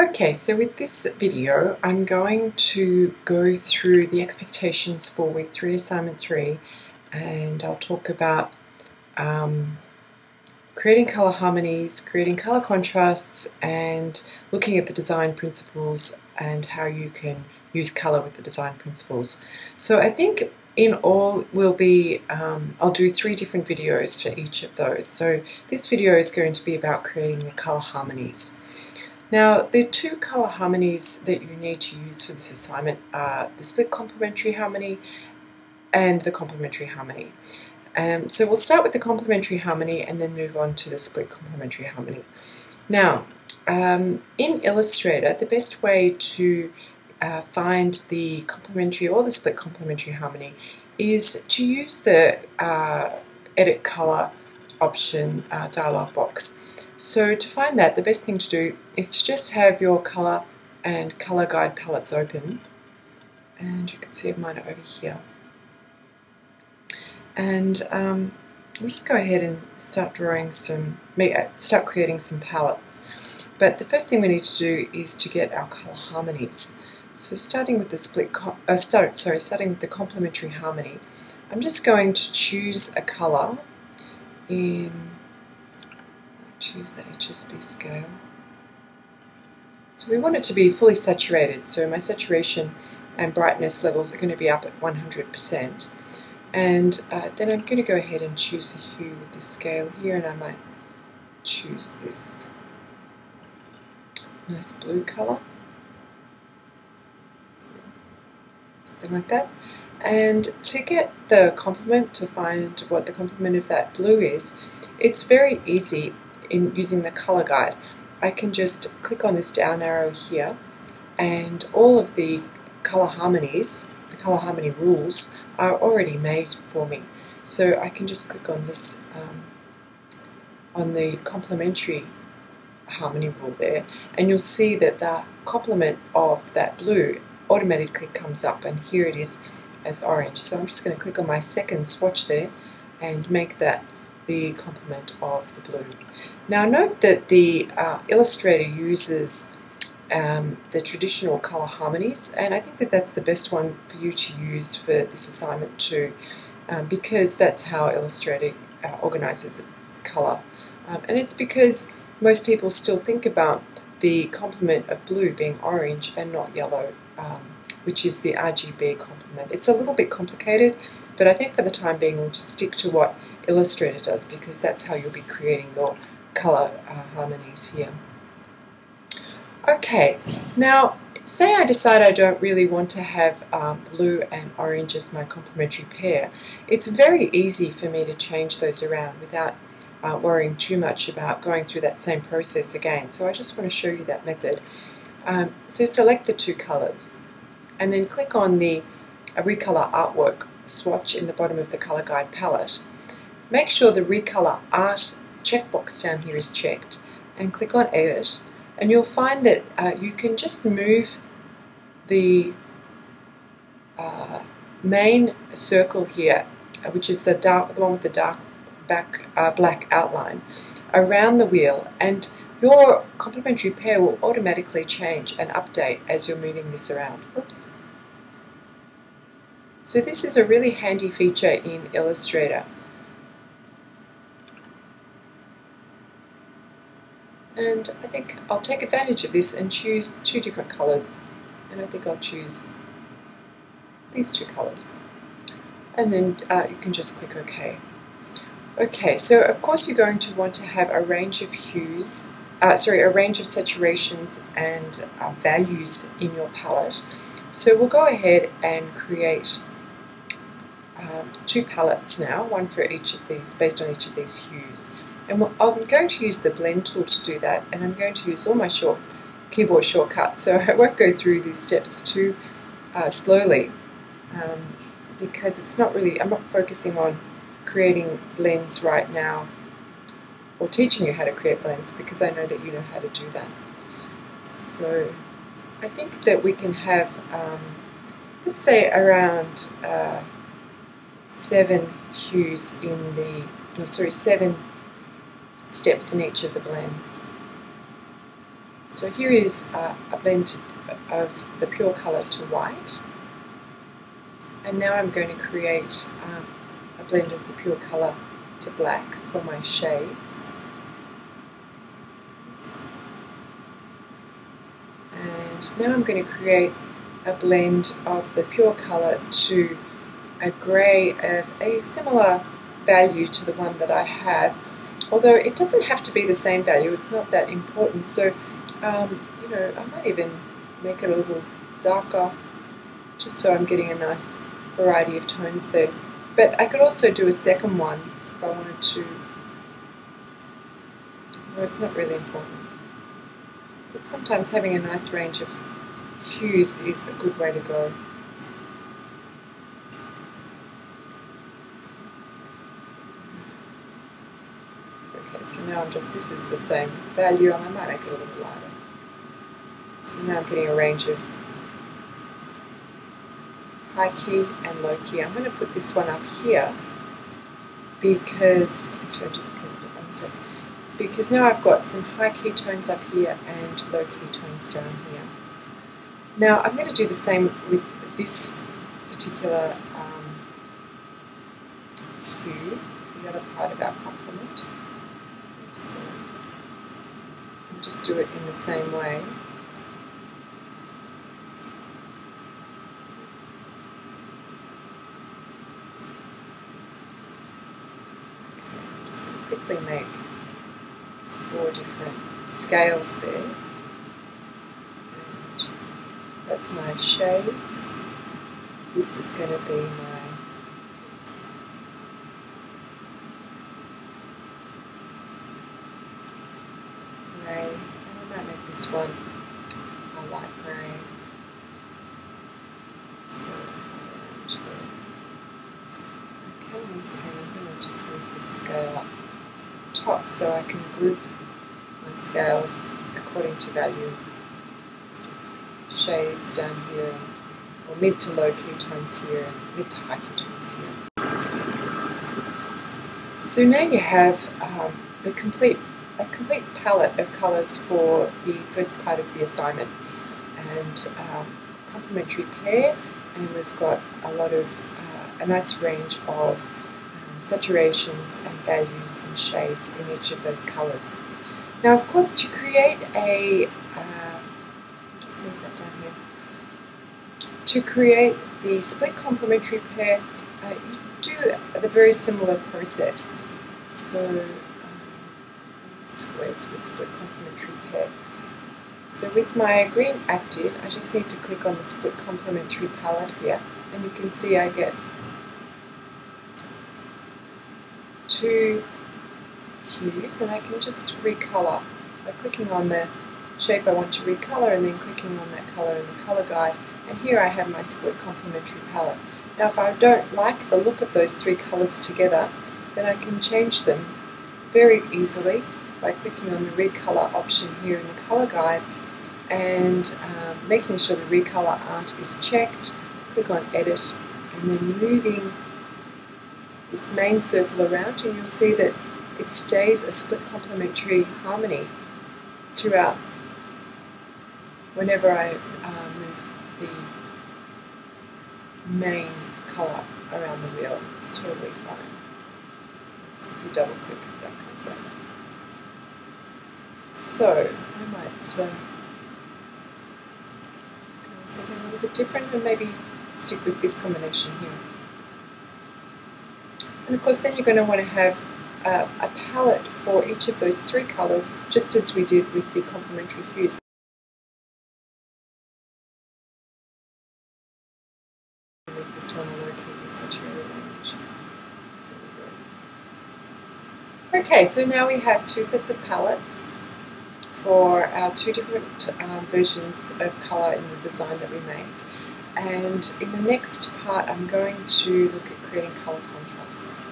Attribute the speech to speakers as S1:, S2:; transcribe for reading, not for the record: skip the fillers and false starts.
S1: Okay, so with this video, I'm going to go through the expectations for week 3, assignment 3, and I'll talk about creating color harmonies, creating color contrasts, and looking at the design principles and how you can use color with the design principles. So I think in all will be, I'll do 3 different videos for each of those. So this video is going to be about creating the color harmonies. Now, the 2 color harmonies that you need to use for this assignment are the split complementary harmony and the complementary harmony. So we'll start with the complementary harmony and then move on to the split complementary harmony. Now, in Illustrator, the best way to find the complementary or the split complementary harmony is to use the edit color option dialog box. So to find that, the best thing to do is to just have your color and color guide palettes open, and you can see mine are over here. And we'll just go ahead and start creating some palettes. But the first thing we need to do is to get our color harmonies. So starting with the starting with the complementary harmony, I'm just going to choose a color choose the HSB scale. So we want it to be fully saturated, so my saturation and brightness levels are going to be up at 100%. And then I'm going to go ahead and choose a hue with this scale here, and I might choose this nice blue color, something like that. And to get the complement, to find what the complement of that blue is, it's very easy in using the color guide. I can just click on this down arrow here, and all of the color harmonies, the color harmony rules, are already made for me. So I can just click on this, on the complementary harmony rule there, and you'll see that the complement of that blue automatically comes up, and here it is as orange. So I'm just going to click on my second swatch there and make that the complement of the blue. Now note that the Illustrator uses the traditional color harmonies, and I think that that's the best one for you to use for this assignment too, because that's how Illustrator organizes its color. And it's because most people still think about the complement of blue being orange and not yellow, which is the RGB complement. It's a little bit complicated, but I think for the time being we'll just stick to what Illustrator does, because that's how you'll be creating your color harmonies here. Okay, now say I decide I don't really want to have blue and orange as my complementary pair. It's very easy for me to change those around without worrying too much about going through that same process again. So I just want to show you that method. So select the 2 colors, and then click on the Recolor Artwork swatch in the bottom of the Color Guide palette. Make sure the Recolor Art checkbox down here is checked, and click on Edit, and you'll find that you can just move the main circle here, which is the one with the dark black outline, around the wheel, and your complementary pair will automatically change and update as you're moving this around. Oops. So this is a really handy feature in Illustrator. And I think I'll take advantage of this and choose 2 different colors. And I think I'll choose these 2 colors. And then you can just click OK. Okay, so of course you're going to want to have a range of hues, a range of saturations and values in your palette. So we'll go ahead and create 2 palettes now, one for each of these, based on each of these hues. And I'm going to use the blend tool to do that, and I'm going to use all my keyboard shortcuts, so I won't go through these steps too slowly, because it's not really, I'm not focusing on creating blends right now, or teaching you how to create blends, because I know that you know how to do that. So I think that we can have, let's say around 7 hues in the, 7 steps in each of the blends. So here is a blend of the pure colour to white, and now I'm going to create a blend of the pure colour to black for my shades. And now I'm going to create a blend of the pure colour to a grey of a similar value to the one that I have, although it doesn't have to be the same value, it's not that important. So you know, I might even make it a little darker just so I'm getting a nice variety of tones there. But I could also do a second one if I wanted to. No, it's not really important. But sometimes having a nice range of hues is a good way to go. Okay, so now this is the same value, and I might make it a little lighter. So now I'm getting a range of high key and low key. I'm going to put this one up here because, actually I duplicated it, because now I've got some high key tones up here and low key tones down here. Now I'm going to do the same with this particular hue, the other part of our complement. So I'll just do it in the same way. I'm just going to quickly make 4 different scales there. And that's my shades. This is going to be my grey, and I might make this one a light grey. So I'll arrange there. Okay, once again I'm going to just move this scale up top so I can group my scales according to value. Shades down here, or mid to low key tones here, and mid to high key tones here. So now you have a complete palette of colours for the first part of the assignment, and complementary pair, and we've got a nice range of saturations and values and shades in each of those colours. Now, of course, to create a just move that down here. To create the split complementary pair, you do the very similar process. So squares for the split complementary pair. So with my green active, I just need to click on the split complementary palette here, and you can see I get 2 hues, and I can just recolor by clicking on the shape I want to recolor and then clicking on that color in the color guide, and here I have my split complementary palette. Now if I don't like the look of those 3 colors together, then I can change them very easily by clicking on the recolor option here in the color guide and making sure the recolor art is checked. Click on edit and then moving this main circle around, and you'll see that it stays a split complementary harmony throughout whenever I move the main colour around the wheel. It's totally fine. So if you double click, that comes up. So I might go with something a little bit different and maybe stick with this combination here. And of course then you're going to want to have a palette for each of those 3 colours, just as we did with the complementary hues. Make this one a low-key desaturated range. There we go. Okay, so now we have 2 sets of palettes for our 2 different versions of colour in the design that we make. And in the next part I'm going to look at creating colour contrasts.